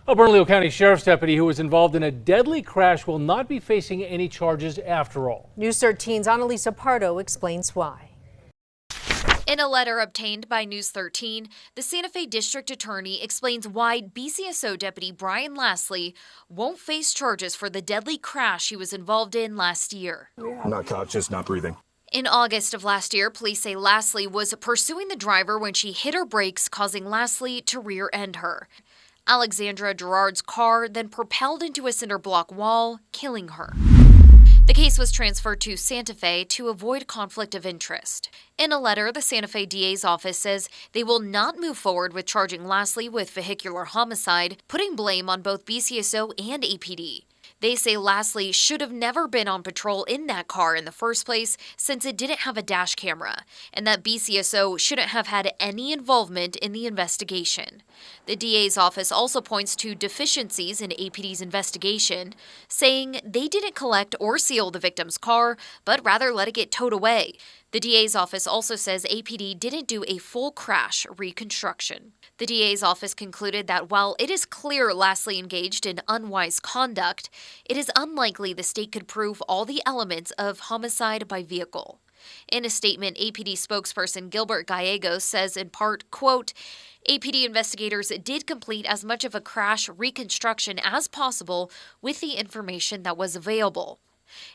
A Bernalillo County Sheriff's deputy who was involved in a deadly crash will not be facing any charges after all. News 13's Annalisa Pardo explains why. In a letter obtained by News 13, the Santa Fe District Attorney explains why BCSO Deputy Brian Lastly won't face charges for the deadly crash he was involved in last year. Not conscious, not breathing. In August of last year, police say Lastly was pursuing the driver when she hit her brakes, causing Lastly to rear-end her. Alexandra Gerard's car then propelled into a cinder block wall, killing her. The case was transferred to Santa Fe to avoid conflict of interest. In a letter, the Santa Fe DA's office says they will not move forward with charging Lastly with vehicular homicide, putting blame on both BCSO and APD. They say Lastly should have never been on patrol in that car in the first place since it didn't have a dash camera, and that BCSO shouldn't have had any involvement in the investigation. The DA's office also points to deficiencies in APD's investigation, saying they didn't collect or seal the victim's car, but rather let it get towed away. The DA's office also says APD didn't do a full crash reconstruction. The DA's office concluded that while it is clear Lastly engaged in unwise conduct, it is unlikely the state could prove all the elements of homicide by vehicle. In a statement, APD spokesperson Gilbert Gallegos says in part, quote, APD investigators did complete as much of a crash reconstruction as possible with the information that was available.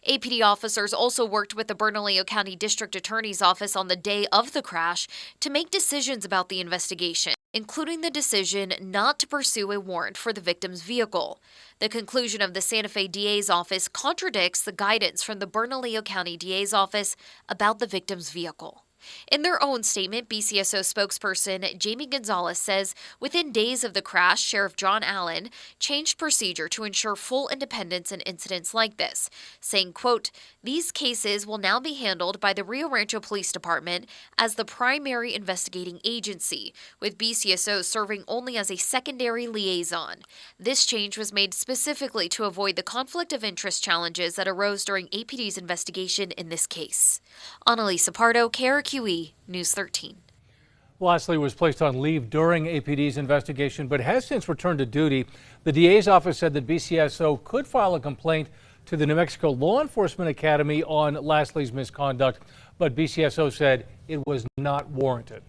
APD officers also worked with the Bernalillo County District Attorney's Office on the day of the crash to make decisions about the investigation, including the decision not to pursue a warrant for the victim's vehicle. The conclusion of the Santa Fe DA's office contradicts the guidance from the Bernalillo County DA's office about the victim's vehicle. In their own statement, BCSO spokesperson Jamie Gonzalez says within days of the crash, Sheriff John Allen changed procedure to ensure full independence in incidents like this, saying, quote, these cases will now be handled by the Rio Rancho Police Department as the primary investigating agency, with BCSO serving only as a secondary liaison. This change was made specifically to avoid the conflict of interest challenges that arose during APD's investigation in this case. Annalisa Pardo, KRQE, News 13. Lastly was placed on leave during APD's investigation, but has since returned to duty. The DA's office said that BCSO could file a complaint to the New Mexico Law Enforcement Academy on Lastly's misconduct, but BCSO said it was not warranted.